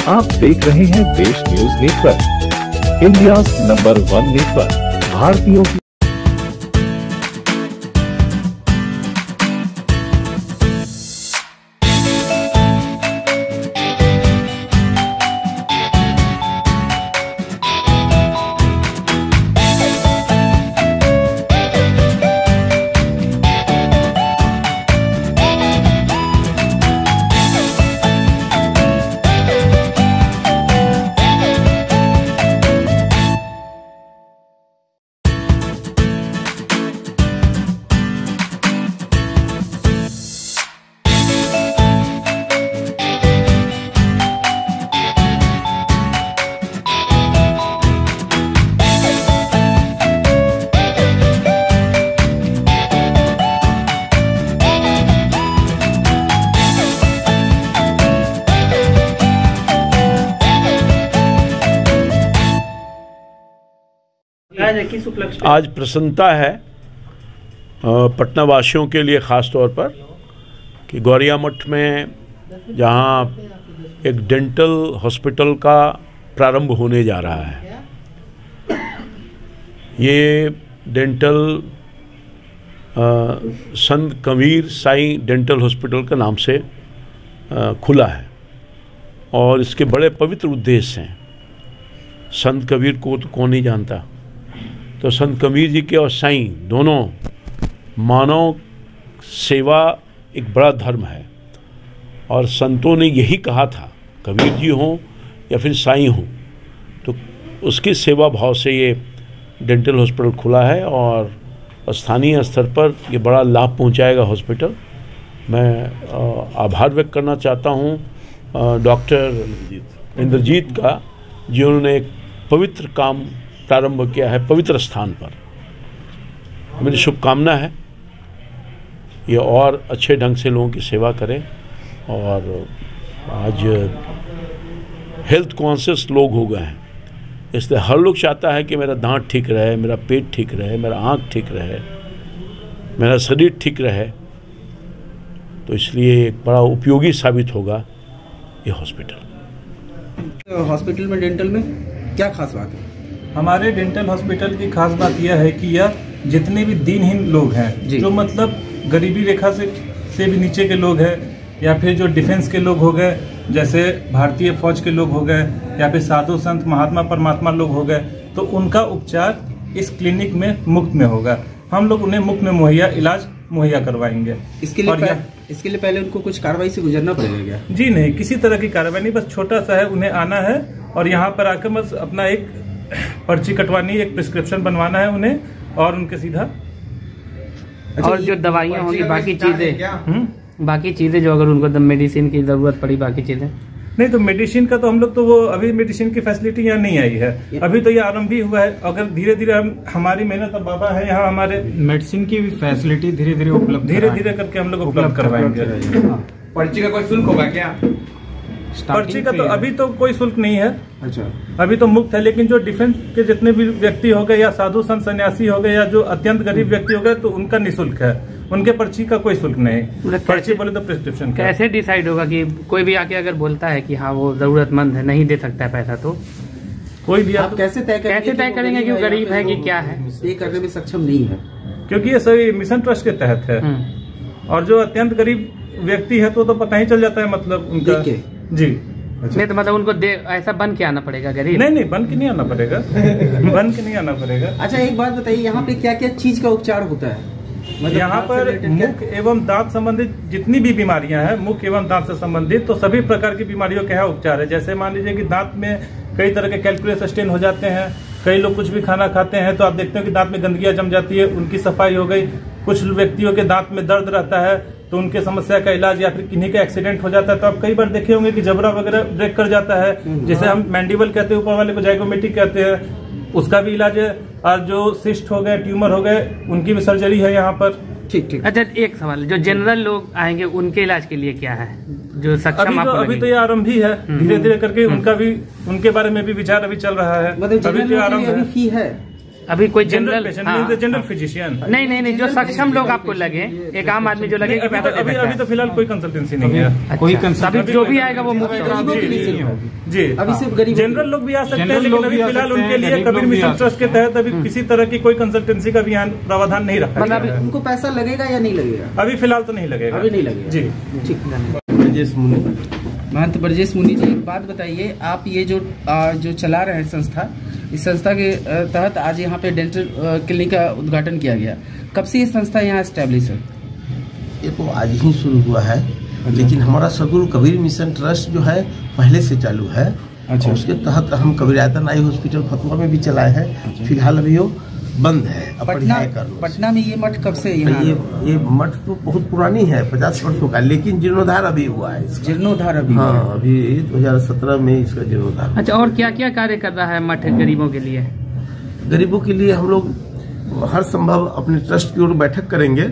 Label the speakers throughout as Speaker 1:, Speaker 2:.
Speaker 1: आप देख रहे हैं देश news network, India number 1 network, भारतीयों की।
Speaker 2: आज प्रसन्नता है पटना वासियों के लिए ख़ास तौर पर कि गौरिया मठ में जहां एक डेंटल हॉस्पिटल का प्रारंभ होने जा रहा है। ये डेंटल संत कबीर साईं डेंटल हॉस्पिटल के नाम से खुला है और इसके बड़े पवित्र उद्देश्य हैं। संत कबीर को तो कौन नहीं जानता। तो संत कबीर जी के और साईं दोनों मानव सेवा एक बड़ा धर्म है और संतों ने यही कहा था, कबीर जी हों या फिर साईं हों, तो उसकी सेवा भाव से ये डेंटल हॉस्पिटल खुला है और स्थानीय स्तर पर ये बड़ा लाभ पहुंचाएगा हॉस्पिटल। मैं आभार व्यक्त करना चाहता हूं डॉक्टर इंद्रजीत का, जिन्होंने एक पवित्र काम प्रारंभ किया है पवित्र स्थान पर। मेरी शुभकामना है ये और अच्छे ढंग से लोगों की सेवा करें। और आज हेल्थ कॉन्शियस लोग हो गए हैं, इसलिए हर लोग चाहता है कि मेरा दांत ठीक रहे, मेरा पेट ठीक रहे, मेरा आँख ठीक रहे, मेरा शरीर ठीक रहे। तो इसलिए एक बड़ा उपयोगी साबित होगा ये हॉस्पिटल।
Speaker 3: हॉस्पिटल में डेंटल में क्या खास बात है?
Speaker 4: हमारे डेंटल हॉस्पिटल की खास बात यह है कि यह जितने भी दिनहीन लोग हैं, जो मतलब गरीबी रेखा से भी नीचे के लोग हैं, या फिर जो डिफेंस के लोग हो गए, जैसे भारतीय फौज के लोग हो गए, या फिर साधु संत महात्मा परमात्मा लोग हो गए, तो उनका उपचार इस क्लिनिक में मुफ्त में होगा। हम लोग उन्हें मुफ्त में इलाज मुहैया करवाएंगे। इसके लिए पहले उनको कुछ कार्रवाई से गुजरना पड़ेगा क्या? जी नहीं, किसी तरह की कार्रवाई नहीं, बस छोटा सा है, उन्हें आना है और यहाँ पर आकर बस अपना एक पर्ची कटवानी, एक प्रिस्क्रिप्शन बनवाना है उन्हें और उनके सीधा।
Speaker 5: और जो दवाइयाँ होंगी, बाकी चीजें जो अगर उनको मेडिसिन की जरूरत पड़ी, बाकी चीजें
Speaker 4: नहीं, तो मेडिसिन का तो हम लोग तो वो अभी मेडिसिन की फैसिलिटी यहाँ नहीं आई है, अभी तो ये आरंभ ही हुआ है। अगर धीरे धीरे हमारी मेहनत, अब बाबा है यहाँ हमारे,
Speaker 6: मेडिसिन की फैसिलिटी धीरे धीरे
Speaker 4: करके हम लोग उपलब्ध करवाएंगे।
Speaker 3: पर्ची का कोई शुल्क होगा क्या?
Speaker 4: पर्ची का तो अभी तो कोई शुल्क नहीं है।
Speaker 3: अच्छा,
Speaker 4: अभी तो मुफ्त है, लेकिन जो डिफेंस के जितने भी व्यक्ति हो गए, या साधु संत सन्यासी हो गए, या जो अत्यंत गरीब व्यक्ति हो गए, तो उनका निःशुल्क है, उनके पर्ची का कोई शुल्क नहीं। पर्ची बोले तो प्रिस्क्रिप्शन।
Speaker 5: कैसे डिसाइड होगा कि कोई भी आके अगर बोलता है कि हाँ वो जरूरतमंद है, नहीं दे सकता है पैसा, तो
Speaker 4: कोई भी
Speaker 3: आप कैसे तय
Speaker 5: करेंगे कि वो गरीब है कि क्या है?
Speaker 3: ये करने में सक्षम नहीं है,
Speaker 4: क्योंकि ये सभी मिशन ट्रस्ट के तहत है। और जो अत्यंत गरीब व्यक्ति है तो पता ही चल जाता है, मतलब उनका जी।
Speaker 5: अच्छा। नहीं तो मतलब उनको ऐसा बन के आना पड़ेगा गरीब?
Speaker 4: नहीं, बन के नहीं आना पड़ेगा। बन के नहीं आना पड़ेगा।
Speaker 3: अच्छा, एक बात बताइए, यहाँ पे क्या क्या चीज का उपचार होता है?
Speaker 4: मतलब यहाँ पर मुख एवं दांत संबंधित जितनी भी बीमारियां हैं, मुख एवं दांत से संबंधित, तो सभी प्रकार की बीमारियों के यहाँ उपचार है। जैसे मान लीजिए कि दांत में कई तरह के कैलकुलस स्टेन हो जाते हैं, कई लोग कुछ भी खाना खाते हैं तो आप देखते हो कि दांत में गंदगियां जम जाती है, उनकी सफाई हो गई। कुछ व्यक्तियों के दांत में दर्द रहता है तो उनके समस्या का इलाज, या फिर किन्हीं का एक्सीडेंट हो जाता है तो आप कई बार देखे होंगे कि जबड़ा वगैरह ब्रेक कर जाता है, जिसे हम मैंडिबल कहते हैं, ऊपर वाले को जाइगोमेटिक कहते हैं, उसका भी इलाज है। और जो सिस्ट हो गए, ट्यूमर हो गए, उनकी भी सर्जरी है यहाँ पर।
Speaker 3: ठीक।
Speaker 5: अच्छा, एक सवाल, जो जनरल लोग आएंगे उनके इलाज के लिए क्या है? जो सक्षम
Speaker 4: अभी तो ये आरंभ ही है, धीरे धीरे करके उनके बारे में भी विचार अभी चल रहा है।
Speaker 3: मतलब अभी फी है?
Speaker 5: अभी कोई जनरल
Speaker 4: जनरल फिजिशियन
Speaker 5: नहीं, जो सक्षम लोग आपको लगे, एक आम आदमी जो लगे
Speaker 4: अभी तो फिलहाल कोई कंसल्टेंसी नहीं है,
Speaker 6: कोई
Speaker 5: अभी जो भी आएगा वो मुफ्त
Speaker 4: जी।
Speaker 3: अभी सिर्फ गरीब
Speaker 4: जनरल लोग भी आ सकते हैं, लेकिन अभी फिलहाल उनके लिए कबीर मिशन ट्रस्ट के तहत अभी किसी तरह की कोई कंसल्टेंसी का भी प्रावधान नहीं रखा
Speaker 3: मतलब अभी उनको पैसा लगेगा या नहीं लगेगा?
Speaker 4: अभी फिलहाल तो नहीं लगेगा,
Speaker 3: अभी नहीं लगेगा
Speaker 4: जी।
Speaker 3: ठीक, महंत ब्रजेश मुनि जी, एक बात बताइए, आप ये जो चला रहे हैं संस्था, इस संस्था के तहत आज यहाँ पे डेंटल क्लिनिक का उद्घाटन किया गया, कब से ये संस्था यहाँ एस्टेब्लिश है?
Speaker 7: ये तो आज ही शुरू हुआ है, लेकिन हमारा सदगुरु कबीर मिशन ट्रस्ट जो है पहले से चालू है। अच्छा। उसके तहत हम कबीरायतन आई हॉस्पिटल फतुहा में भी चलाए हैं। अच्छा। फिलहाल अभी वो बंद है।
Speaker 3: पटना में ये मठ कब से यहाँ?
Speaker 7: ये मठ तो बहुत पुरानी है, 50 वर्षों का, लेकिन जीर्णोद्धार अभी हुआ है।
Speaker 3: जीर्णोद्धार अभी?
Speaker 7: हाँ, अभी 2017 में इसका जीर्णोद्धार।
Speaker 5: अच्छा, और क्या क्या कार्य कर रहा है मठ गरीबों के लिए?
Speaker 7: गरीबों के लिए हम लोग हर संभव अपने ट्रस्ट की ओर बैठक करेंगे,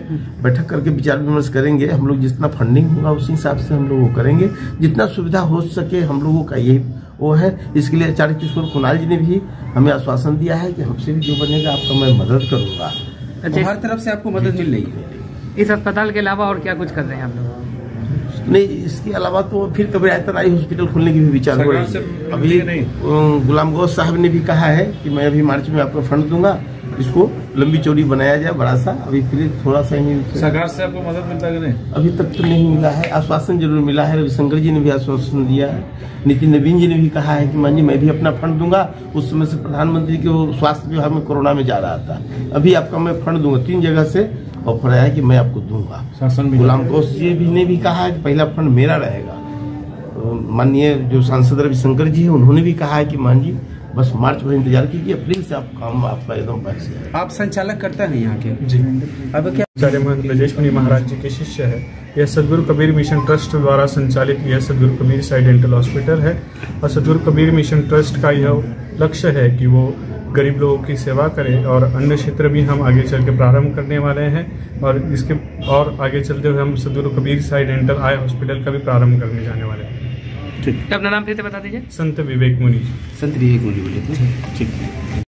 Speaker 7: बैठक करके विचार विमर्श करेंगे। हम लोग जितना फंडिंग होगा उसी हिसाब से हम लोग वो करेंगे, जितना सुविधा हो सके हम लोगों का यही वो है। इसके लिए आचार्य किशोर कुणाल जी ने भी हमें आश्वासन दिया है कि हमसे भी जो बनेगा आपका मैं मदद करूंगा।
Speaker 3: अच्छा, हर तरफ से आपको मदद मिल रही है?
Speaker 5: इस अस्पताल के अलावा और क्या कुछ कर रहे हैं आप लोग?
Speaker 7: नहीं, इसके अलावा तो फिर कबीरायतन आई हॉस्पिटल खोलने की भी विचार हो रही है। अभी गुलाम गौस साहब ने भी कहा है कि मैं अभी मार्च में आपको फंड दूंगा, इसको लंबी चौड़ी बनाया जाए बड़ा सा। अभी फिर थोड़ा सा ही
Speaker 4: सरकार से आपको मदद मिलता है कि नहीं?
Speaker 7: अभी तक तो नहीं मिला है, आश्वासन जरूर मिला है। रविशंकर जी ने भी आश्वासन दिया है, नितिन नवीन जी ने भी कहा है कि मान जी मैं भी अपना फंड दूंगा। उस समय से प्रधानमंत्री के स्वास्थ्य विभाग में कोरोना में जा रहा था, अभी आपका मैं फंड दूंगा। 3 जगह से ऑफर आया कि मैं आपको दूंगा। गुलाम गौस जी भी ने भी कहा है कि पहला फंड मेरा रहेगा। माननीय जो सांसद रविशंकर जी है उन्होंने भी कहा है कि मान जी बस मार्च में इंतजार कीजिए, अप्रैल से आप काम आपका एकदम पैसे।
Speaker 3: आप संचालक करते हैं यहाँ के?
Speaker 4: जी।
Speaker 3: अब क्या
Speaker 4: आचार्य महंत ब्रजेश मुनि महाराज जी के शिष्य है। यह सदगुरु कबीर मिशन ट्रस्ट द्वारा संचालित यह सदगुरु कबीर साई डेंटल हॉस्पिटल है, और सदगुरु कबीर मिशन ट्रस्ट का यह लक्ष्य है कि वो गरीब लोगों की सेवा करें। और अन्य क्षेत्र भी हम आगे चल के प्रारंभ करने वाले हैं, और इसके और आगे चलते हुए हम सदगुरु Kabir Sai dental eye hospital का भी प्रारंभ करने जाने वाले हैं।
Speaker 5: ठीक, अपना नाम फिर से बता दीजिए।
Speaker 4: संत विवेक मुनि।
Speaker 3: संत विवेक मुनि बोले। ठीक।